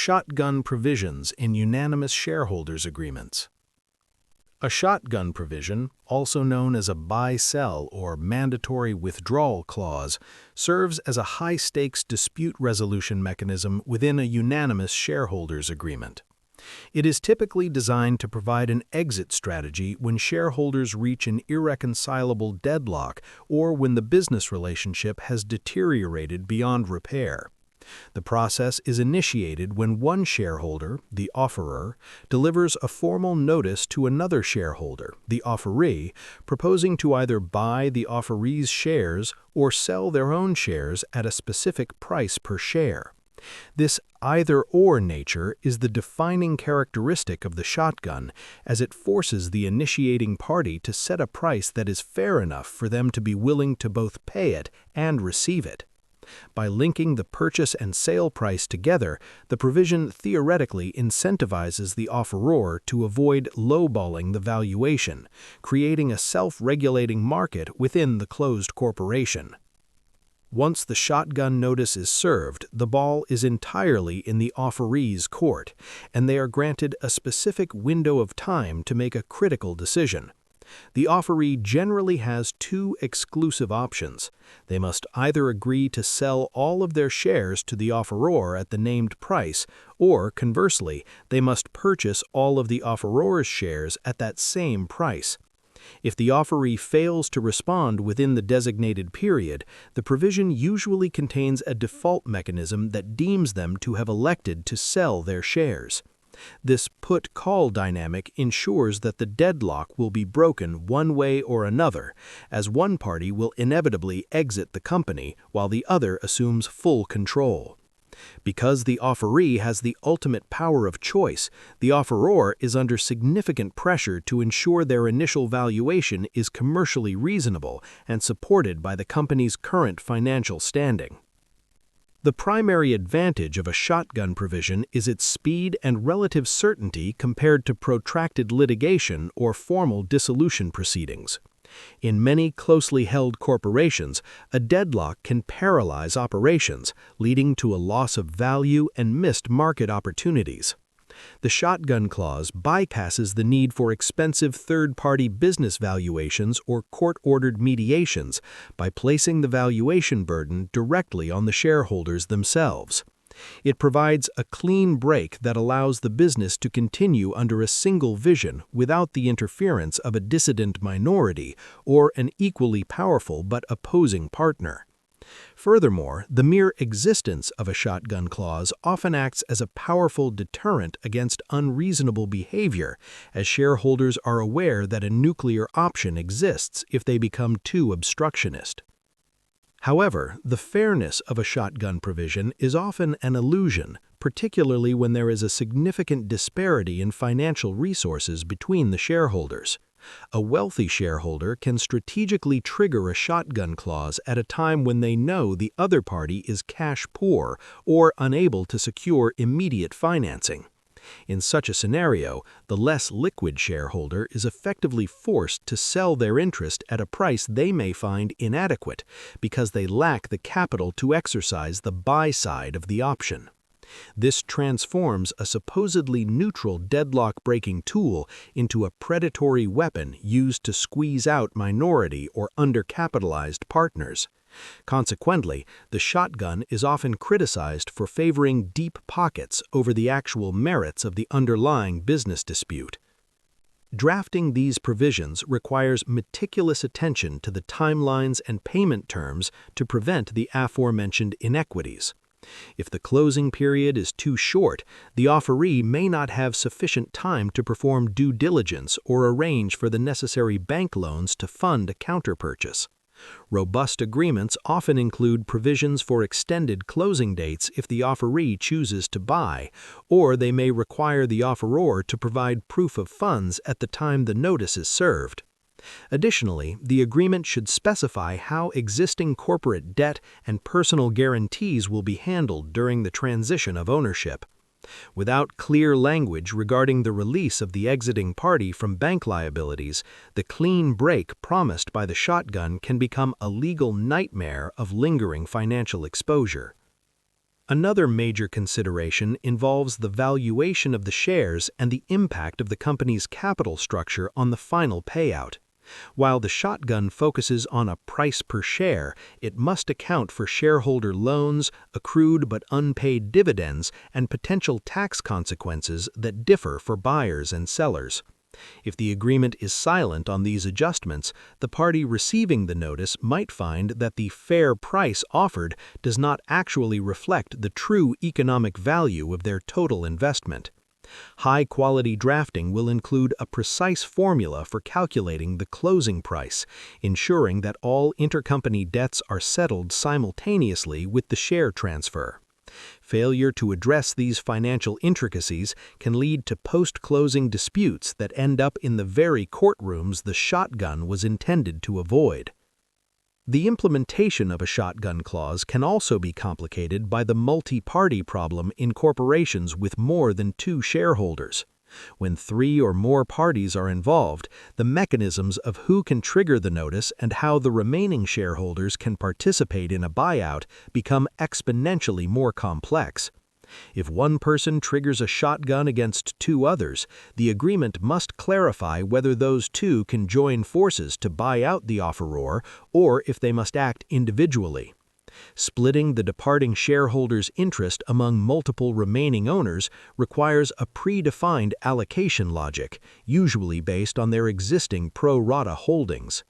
Shotgun provisions in unanimous shareholders agreements. A shotgun provision, also known as a buy-sell or mandatory withdrawal clause, serves as a high-stakes dispute resolution mechanism within a unanimous shareholders agreement. It is typically designed to provide an exit strategy when shareholders reach an irreconcilable deadlock or when the business relationship has deteriorated beyond repair. The process is initiated when one shareholder, the offerer, delivers a formal notice to another shareholder, the offeree, proposing to either buy the offeree's shares or sell their own shares at a specific price per share. This either-or nature is the defining characteristic of the shotgun, as it forces the initiating party to set a price that is fair enough for them to be willing to both pay it and receive it. By linking the purchase and sale price together, the provision theoretically incentivizes the offeror to avoid lowballing the valuation, creating a self-regulating market within the closed corporation. Once the shotgun notice is served, the ball is entirely in the offeree's court, and they are granted a specific window of time to make a critical decision. The offeree generally has two exclusive options. They must either agree to sell all of their shares to the offeror at the named price, or, conversely, they must purchase all of the offeror's shares at that same price. If the offeree fails to respond within the designated period, the provision usually contains a default mechanism that deems them to have elected to sell their shares. This put-call dynamic ensures that the deadlock will be broken one way or another, as one party will inevitably exit the company while the other assumes full control. Because the offeree has the ultimate power of choice, the offeror is under significant pressure to ensure their initial valuation is commercially reasonable and supported by the company's current financial standing. The primary advantage of a shotgun provision is its speed and relative certainty compared to protracted litigation or formal dissolution proceedings. In many closely held corporations, a deadlock can paralyze operations, leading to a loss of value and missed market opportunities. The shotgun clause bypasses the need for expensive third-party business valuations or court-ordered mediations by placing the valuation burden directly on the shareholders themselves. It provides a clean break that allows the business to continue under a single vision without the interference of a dissident minority or an equally powerful but opposing partner. Furthermore, the mere existence of a shotgun clause often acts as a powerful deterrent against unreasonable behavior, as shareholders are aware that a nuclear option exists if they become too obstructionist. However, the fairness of a shotgun provision is often an illusion, particularly when there is a significant disparity in financial resources between the shareholders. A wealthy shareholder can strategically trigger a shotgun clause at a time when they know the other party is cash poor or unable to secure immediate financing. In such a scenario, the less liquid shareholder is effectively forced to sell their interest at a price they may find inadequate because they lack the capital to exercise the buy side of the option. This transforms a supposedly neutral deadlock-breaking tool into a predatory weapon used to squeeze out minority or undercapitalized partners. Consequently, the shotgun is often criticized for favoring deep pockets over the actual merits of the underlying business dispute. Drafting these provisions requires meticulous attention to the timelines and payment terms to prevent the aforementioned inequities. If the closing period is too short, the offeree may not have sufficient time to perform due diligence or arrange for the necessary bank loans to fund a counterpurchase. Robust agreements often include provisions for extended closing dates if the offeree chooses to buy, or they may require the offeror to provide proof of funds at the time the notice is served. Additionally, the agreement should specify how existing corporate debt and personal guarantees will be handled during the transition of ownership. Without clear language regarding the release of the exiting party from bank liabilities, the clean break promised by the shotgun can become a legal nightmare of lingering financial exposure. Another major consideration involves the valuation of the shares and the impact of the company's capital structure on the final payout. While the shotgun focuses on a price per share, it must account for shareholder loans, accrued but unpaid dividends, and potential tax consequences that differ for buyers and sellers. If the agreement is silent on these adjustments, the party receiving the notice might find that the fair price offered does not actually reflect the true economic value of their total investment. High-quality drafting will include a precise formula for calculating the closing price, ensuring that all intercompany debts are settled simultaneously with the share transfer. Failure to address these financial intricacies can lead to post-closing disputes that end up in the very courtrooms the shotgun was intended to avoid. The implementation of a shotgun clause can also be complicated by the multi-party problem in corporations with more than 2 shareholders. When 3 or more parties are involved, the mechanisms of who can trigger the notice and how the remaining shareholders can participate in a buyout become exponentially more complex. If one person triggers a shotgun against 2 others, the agreement must clarify whether those 2 can join forces to buy out the offeror or if they must act individually. Splitting the departing shareholder's interest among multiple remaining owners requires a predefined allocation logic, usually based on their existing pro rata holdings.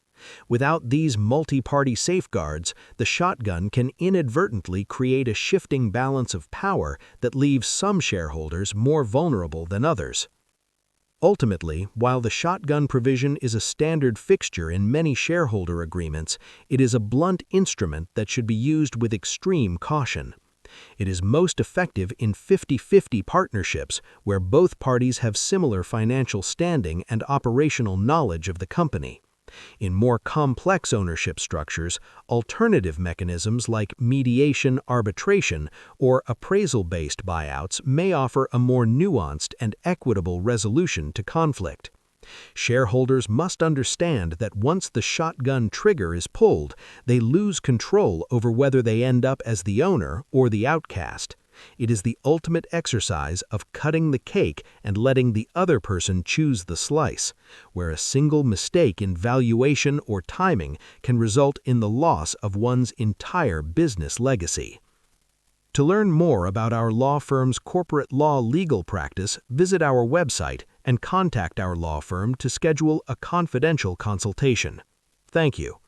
Without these multi-party safeguards, the shotgun can inadvertently create a shifting balance of power that leaves some shareholders more vulnerable than others. Ultimately, while the shotgun provision is a standard fixture in many shareholder agreements, it is a blunt instrument that should be used with extreme caution. It is most effective in 50-50 partnerships where both parties have similar financial standing and operational knowledge of the company. In more complex ownership structures, alternative mechanisms like mediation, arbitration, or appraisal-based buyouts may offer a more nuanced and equitable resolution to conflict. Shareholders must understand that once the shotgun trigger is pulled, they lose control over whether they end up as the owner or the outcast. It is the ultimate exercise of cutting the cake and letting the other person choose the slice, where a single mistake in valuation or timing can result in the loss of one's entire business legacy. To learn more about our law firm's corporate law legal practice, visit our website and contact our law firm to schedule a confidential consultation. Thank you.